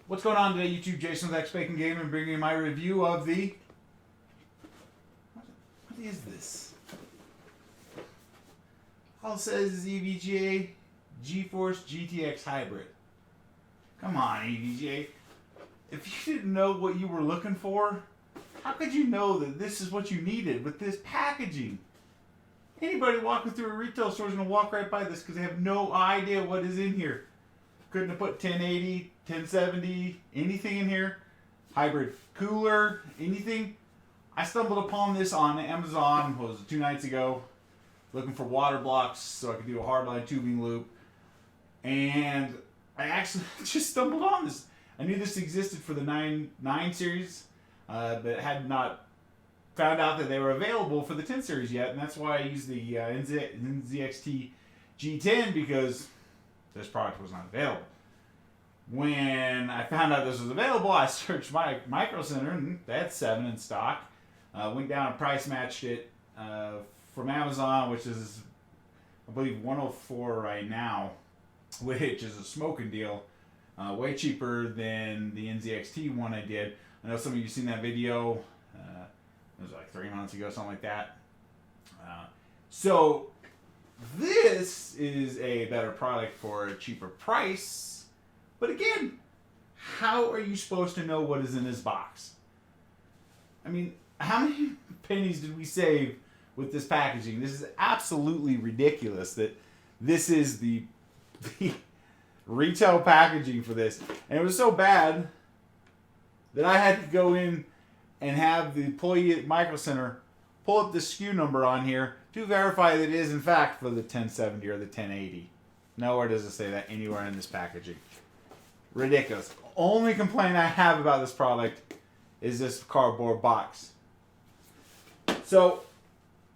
What's going on today, YouTube? Jason's X Bacon Gaming, bringing you my review of the... What is this? All it says is EVGA GTX Hybrid. Come on, EVGA. If you didn't know what you were looking for, how could you know that this is what you needed with this packaging? Anybody walking through a retail store is going to walk right by this because they have no idea what is in here. Couldn't have put 1080, 1070, anything in here. Hybrid cooler, anything. I stumbled upon this on Amazon, what was it, 2 nights ago, looking for water blocks so I could do a hardline tubing loop. And I actually just stumbled on this. I knew this existed for the 9 series, but had not found out that they were available for the 10 series yet. And that's why I used the NZXT G10, because this product was not available. When I found out this was available, I searched my Micro Center, and they had 7 in stock. Went down and price matched it from Amazon, which is, I believe, $104 right now, which is a smoking deal. Way cheaper than the NZXT one I did. I know some of you seen that video. It was like 3 months ago, something like that. So this is a better product for a cheaper price. But again, how are you supposed to know what is in this box? I mean, how many pennies did we save with this packaging? This is absolutely ridiculous that this is the retail packaging for this. And it was so bad that I had to go in and have the employee at Micro Center pull up the SKU number on here to verify that it is in fact for the 1070 or the 1080. Nowhere does it say that anywhere in this packaging. Ridiculous. Only complaint I have about this product is this cardboard box. So,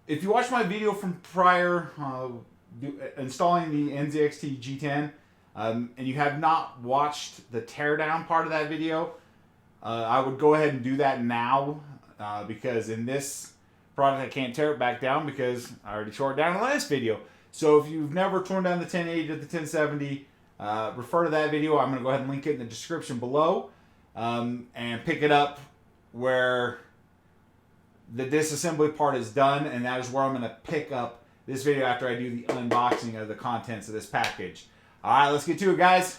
if you watched my video from prior installing the NZXT G10, and you have not watched the teardown part of that video, I would go ahead and do that now, because in this product I can't tear it back down because I already tore it down in the last video. So if you've never torn down the 1080 to the 1070, refer to that video. I'm going to go ahead and link it in the description below, and pick it up where the disassembly part is done, and that is where I'm going to pick up this video after I do the unboxing of the contents of this package. Alright, let's get to it, guys.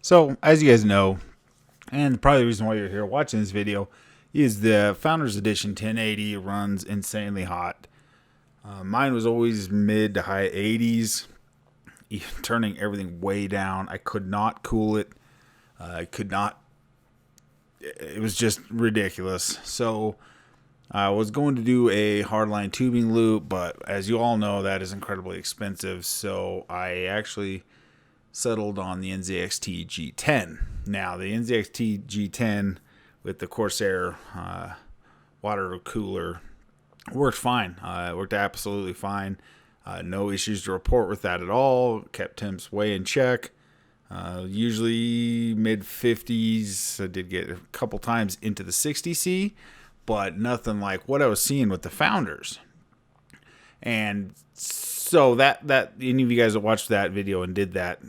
So, as you guys know, and probably the reason why you're here watching this video, is the Founders Edition 1080 runs insanely hot. Mine was always mid to high 80s, even turning everything way down. I could not cool it. I could not. It was just ridiculous. So I was going to do a hardline tubing loop, but as you all know, that is incredibly expensive. So I actually settled on the NZXT G10. Now, the NZXT G10 with the Corsair water cooler worked fine. It worked absolutely fine. No issues to report with that at all. Kept temps way in check. Usually mid 50s. I did get a couple times into the 60C, but nothing like what I was seeing with the Founders. And so that any of you guys that watched that video and did that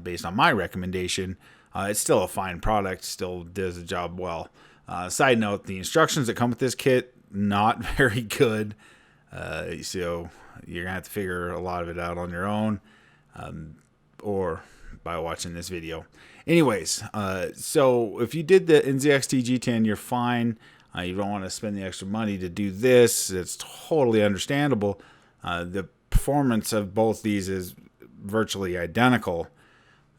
based on my recommendation, it's still a fine product, still does the job well. Side note, the instructions that come with this kit, not very good. So you're going to have to figure a lot of it out on your own, or by watching this video. Anyways, so if you did the NZXT G10, you're fine. You don't want to spend the extra money to do this. It's totally understandable. The performance of both these is virtually identical.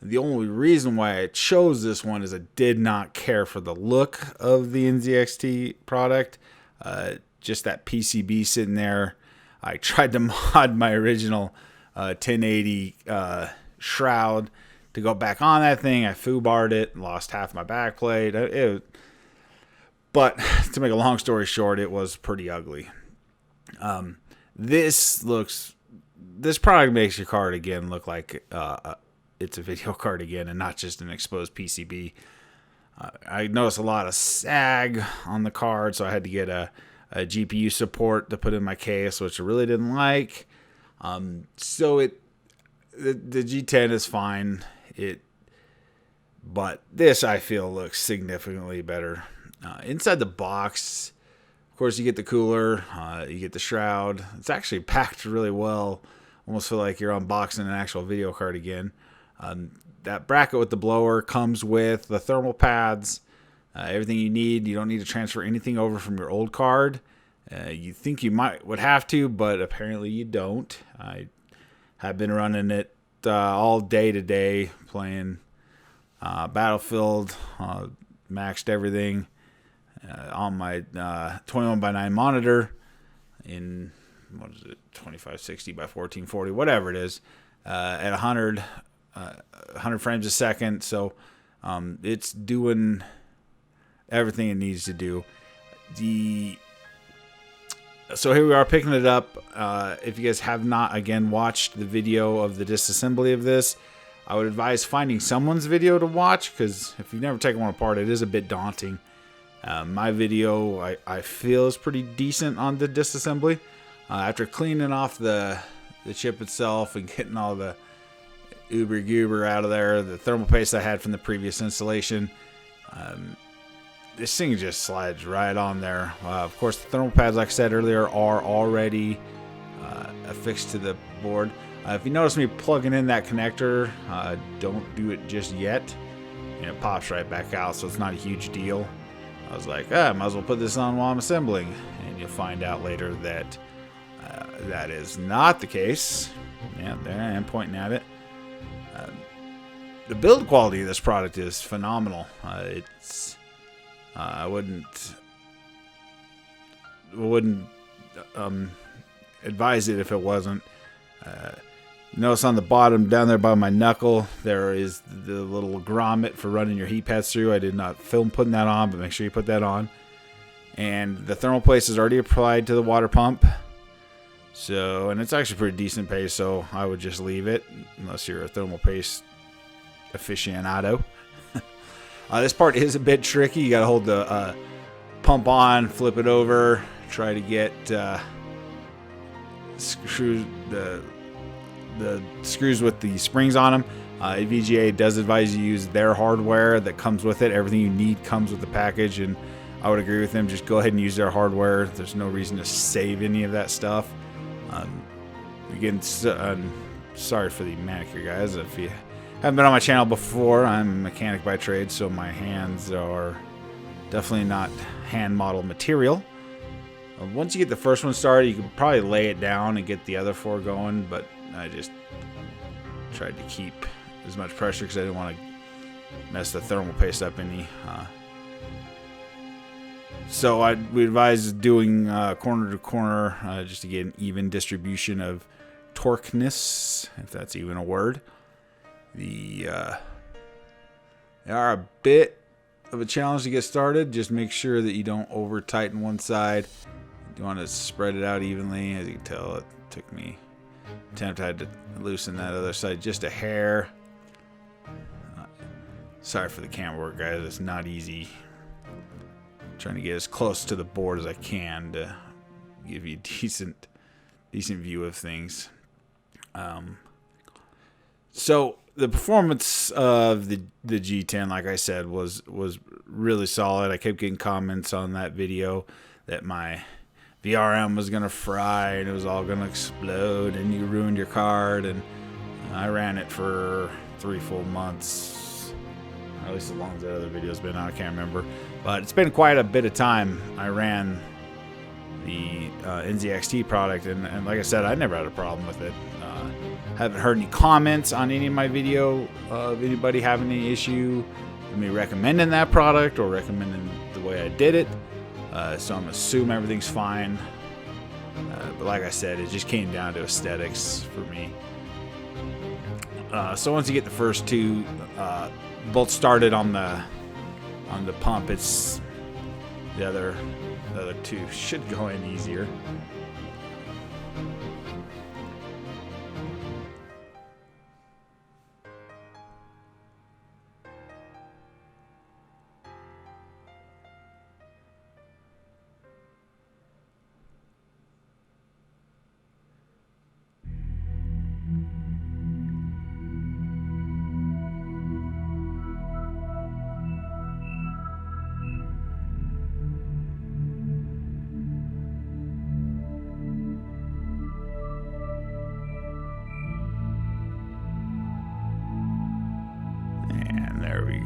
The only reason why I chose this one is I did not care for the look of the NZXT product. Just that PCB sitting there. I tried to mod my original 1080 shroud to go back on that thing. I foobarred it, lost half my backplate. But to make a long story short, it was pretty ugly. This product makes your card again look like it's a video card again and not just an exposed PCB. I noticed a lot of sag on the card, so I had to get a GPU support to put in my case, which I really didn't like. So the G10 is fine. But this, I feel, looks significantly better. Inside the box, of course, you get the cooler, you get the shroud. It's actually packed really well. Almost feel like you're unboxing an actual video card again. That bracket with the blower comes with the thermal pads, everything you need. You don't need to transfer anything over from your old card. You think you would have to, but apparently you don't. I have been running it all day today, playing Battlefield, maxed everything on my 21:9 monitor in, what is it, 2560 by 1440, whatever it is, at 100 frames a second. So it's doing everything it needs to do. So here we are picking it up. If you guys have not, again, watched the video of the disassembly of this, I would advise finding someone's video to watch, because if you've never taken one apart, it is a bit daunting. My video, I feel, is pretty decent on the disassembly. After cleaning off the chip itself and getting all the uber goober out of there, the thermal paste I had from the previous installation, this thing just slides right on there. Of course, the thermal pads, like I said earlier, are already affixed to the board. If you notice me plugging in that connector, don't do it just yet. And it pops right back out, so it's not a huge deal. I was like, I might as well put this on while I'm assembling. And you'll find out later that that is not the case. Yeah, there I am pointing at it. The build quality of this product is phenomenal. I wouldn't advise it if it wasn't. Notice on the bottom down there by my knuckle, there is the little grommet for running your heat pads through. I did not film putting that on, but make sure you put that on. And the thermal paste is already applied to the water pump. So, and it's actually pretty decent paste, so I would just leave it unless you're a thermal paste aficionado. This part is a bit tricky. You got to hold the pump on, flip it over, try to get the screws with the springs on them. EVGA does advise you use their hardware that comes with it. Everything you need comes with the package, and I would agree with them. Just go ahead and use their hardware. There's no reason to save any of that stuff. Again, sorry for the manicure, guys. If you haven't been on my channel before, I'm a mechanic by trade, so my hands are definitely not hand model material. Once you get the first one started, you can probably lay it down and get the other four going, but I just tried to keep as much pressure because I didn't want to mess the thermal paste up any. So we advise doing corner to corner just to get an even distribution of torqueness, if that's even a word. They are a bit of a challenge to get started. Just make sure that you don't over tighten one side. You want to spread it out evenly. As you can tell, it took me attempt. I had to loosen that other side just a hair. Sorry for the camera work, guys. It's not easy. I'm trying to get as close to the board as I can to give you a decent view of things. So the performance of the G10, like I said, was really solid. I kept getting comments on that video that my VRM was gonna fry and it was all gonna explode and you ruined your card. And I ran it for 3 full months, or at least as long as that other video's been out. I can't remember, but it's been quite a bit of time I ran the NZXT product, and like I said, I never had a problem with it. Haven't heard any comments on any of my video of anybody having any issue with me recommending that product or recommending the way I did it. So I'm assuming everything's fine. But like I said, it just came down to aesthetics for me. So once you get the first two bolts started on the pump, it's the other two should go in easier.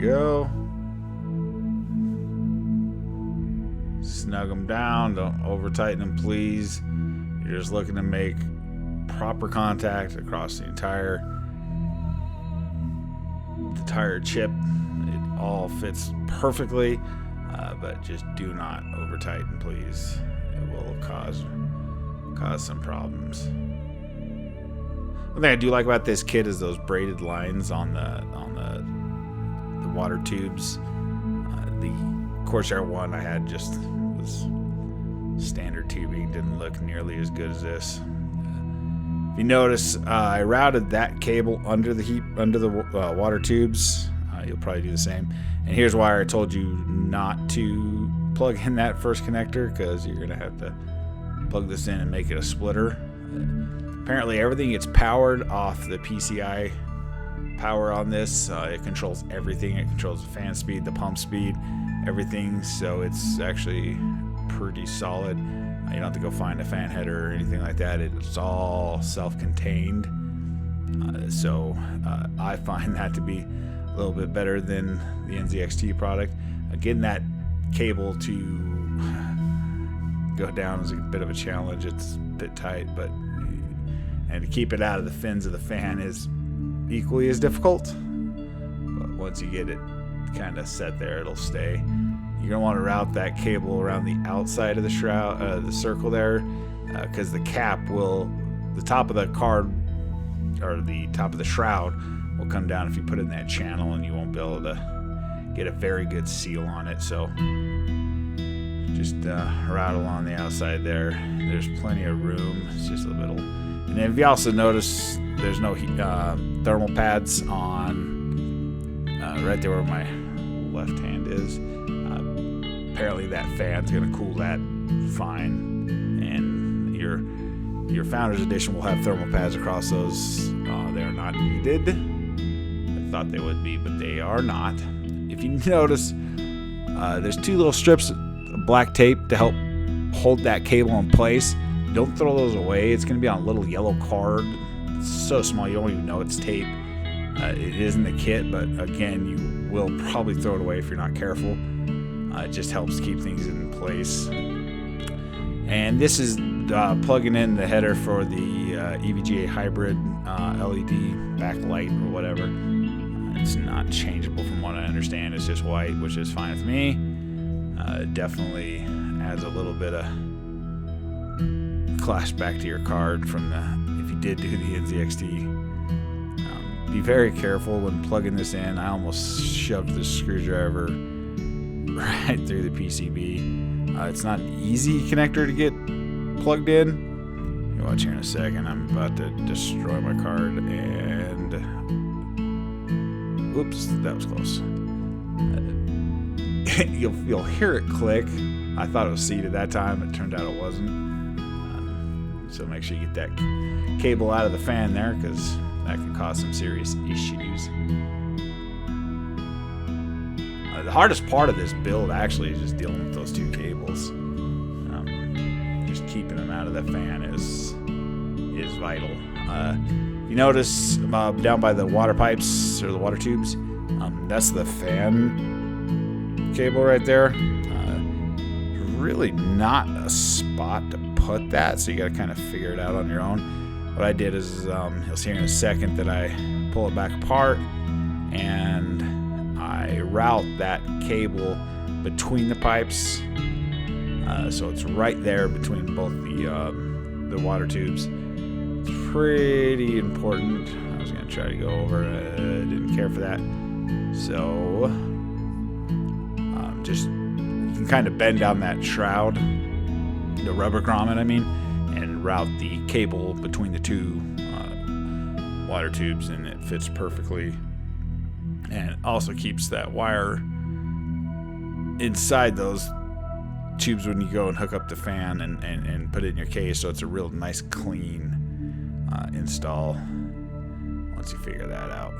go. Snug them down. Don't over tighten them, please. You're just looking to make proper contact across the entire chip. It all fits perfectly, but just do not over tighten, please. It will cause some problems. One thing I do like about this kit is those braided lines on the water tubes. The Corsair one I had just was standard tubing, didn't look nearly as good as this. If you notice, I routed that cable under the water tubes. You'll probably do the same. And here's why I told you not to plug in that first connector, because you're gonna have to plug this in and make it a splitter. Apparently everything gets powered off the PCI power on this. It controls everything. It controls the fan speed, the pump speed, everything. So it's actually pretty solid. You don't have to go find a fan header or anything like that. It's all self-contained. So I find that to be a little bit better than the NZXT product. Getting that cable to go down is a bit of a challenge. It's a bit tight, and to keep it out of the fins of the fan is equally as difficult. But once you get it kind of set there, it'll stay. You're gonna want to route that cable around the outside of the shroud, the circle there, because the top of the card or the top of the shroud will come down if you put it in that channel, and you won't be able to get a very good seal on it. So just route along the outside there. There's plenty of room. It's just a little bit. And then if you also notice, there's no thermal pads on right there where my left hand is. Apparently that fan's gonna cool that fine, and your Founders Edition will have thermal pads across those. They're not needed. I thought they would be, but they are not. If you notice, there's two little strips of black tape to help hold that cable in place. Don't throw those away. It's going to be on a little yellow card. It's so small you don't even know it's tape. It is in the kit, but again, you will probably throw it away if you're not careful. It just helps keep things in place. And this is plugging in the header for the EVGA Hybrid LED backlight or whatever. It's not changeable from what I understand. It's just white, which is fine with me. It definitely adds a little bit of clash back to your card from if you did do the NZXT. Be very careful when plugging this in. I almost shoved the screwdriver right through the PCB. It's not an easy connector to get plugged in. You watch here in a second. I'm about to destroy my card, and whoops, that was close. You'll hear it click. I thought it was seated that time. It turned out it wasn't. So make sure you get that cable out of the fan there, because that can cause some serious issues. The hardest part of this build actually is just dealing with those two cables. Just keeping them out of the fan is vital. You notice down by the water pipes or the water tubes, that's the fan cable right there. Really not a spot to put that, so you got to kind of figure it out on your own. What I did is, you'll see here in a second that I pull it back apart and I route that cable between the pipes, so it's right there between both the water tubes. It's pretty important. I was going to try to go over it, didn't care for that. So just you can kind of bend down that shroud, the rubber grommet I mean, and route the cable between the two water tubes, and it fits perfectly, and it also keeps that wire inside those tubes when you go and hook up the fan and put it in your case, so it's a real nice clean install once you figure that out.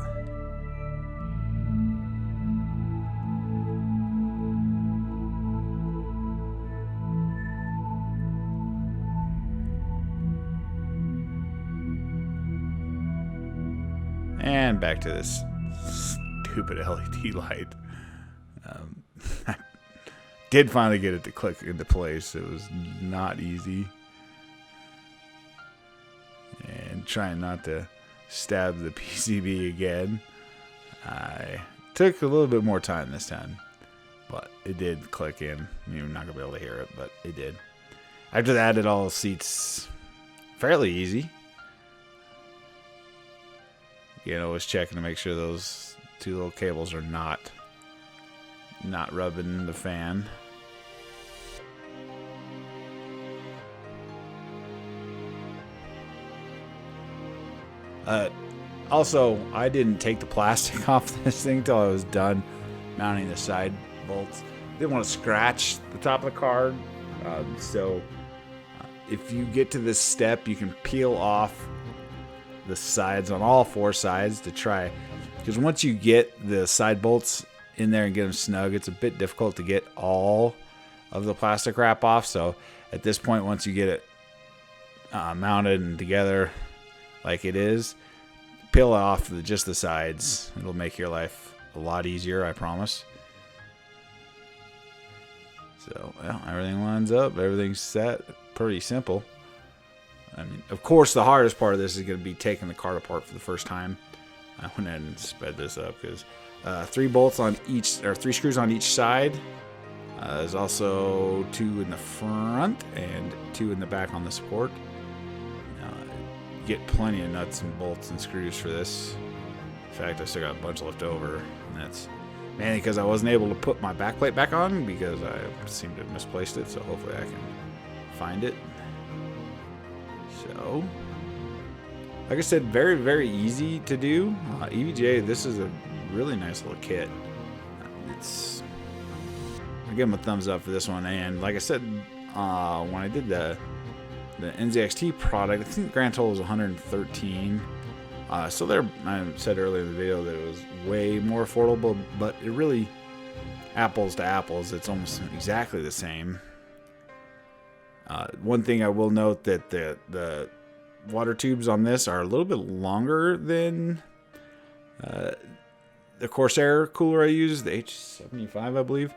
And back to this stupid LED light. I did finally get it to click into place. It was not easy. And trying not to stab the PCB again. I took a little bit more time this time. But it did click in. You're not going to be able to hear it, but it did. After that, it all seats fairly easy. Again, always checking to make sure those two little cables are not rubbing the fan. Also, I didn't take the plastic off this thing till I was done mounting the side bolts. Didn't want to scratch the top of the card. So if you get to this step, you can peel off the sides on all four sides to try, because once you get the side bolts in there and get them snug, it's a bit difficult to get all of the plastic wrap off. So at this point, once you get it mounted and together like it is, peel off just the sides. It'll make your life a lot easier, I promise. So, well, everything lines up, everything's set, pretty simple. I mean, of course, the hardest part of this is going to be taking the card apart for the first time. I went ahead and sped this up because 3 bolts on each, or 3 screws on each side. There's also 2 in the front and 2 in the back on the support. Get plenty of nuts and bolts and screws for this. In fact, I still got a bunch left over, and that's mainly because I wasn't able to put my backplate back on because I seem to have misplaced it, so hopefully I can find it. So, like I said, very, very easy to do. EVGA, this is a really nice little kit. I give them a thumbs up for this one, and like I said, when I did the NZXT product, I think the grand total was 113. So there, I said earlier in the video that it was way more affordable, but it really, apples to apples, it's almost exactly the same. One thing I will note that the water tubes on this are a little bit longer than the Corsair cooler I use, the H75, I believe.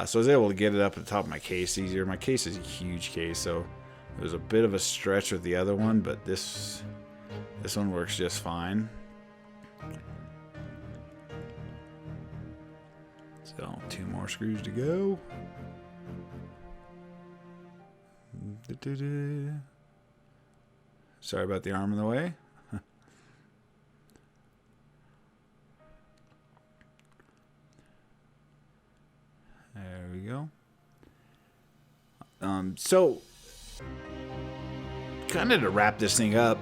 So I was able to get it up at the top of my case easier. My case is a huge case, so it was a bit of a stretch with the other one, but this one works just fine. So 2 more screws to go. Sorry about the arm in the way. There we go. So kind of to wrap this thing up,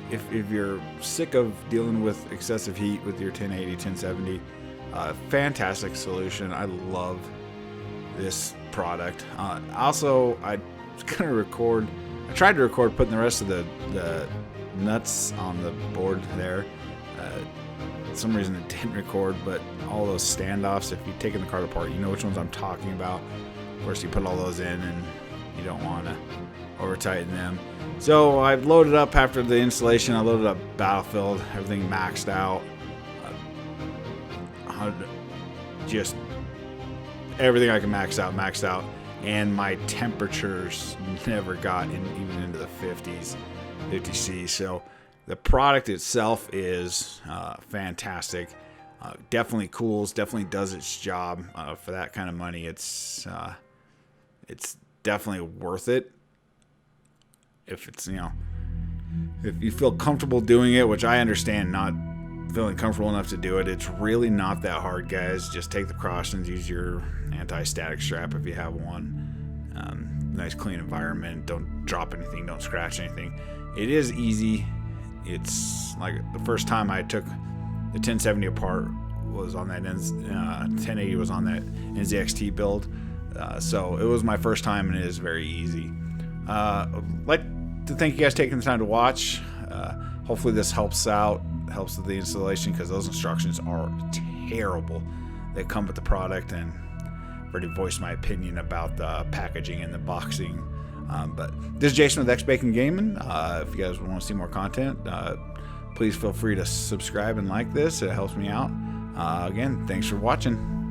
if you're sick of dealing with excessive heat with your 1080, 1070, fantastic solution. I love this product. Also, I tried to record putting the rest of the nuts on the board there. For some reason it didn't record, but all those standoffs, if you've taken the card apart, you know which ones I'm talking about. Of course, you put all those in and you don't want to over tighten them. So I've loaded up after the installation. I loaded up Battlefield, everything maxed out. Just everything I can maxed out. And my temperatures never got even into the 50s, 50C. So the product itself is fantastic. Definitely cools, definitely does its job. For that kind of money, it's definitely worth it. If it's, if you feel comfortable doing it, which I understand not feeling comfortable enough to do it, it's really not that hard, guys. Just take the precautions, use your anti-static strap if you have one. Nice clean environment, don't drop anything, don't scratch anything. It is easy. It's like the first time I took the 1070 apart was on that 1080 was on that NZXT build, so it was my first time and it is very easy. I'd like to thank you guys taking the time to watch. Hopefully this helps with the installation, because those instructions are terrible that come with the product, and I've already voiced my opinion about the packaging and the boxing. But this is Jason with X Bacon Gaming. If you guys want to see more content, please feel free to subscribe and like this. It helps me out. Again, thanks for watching.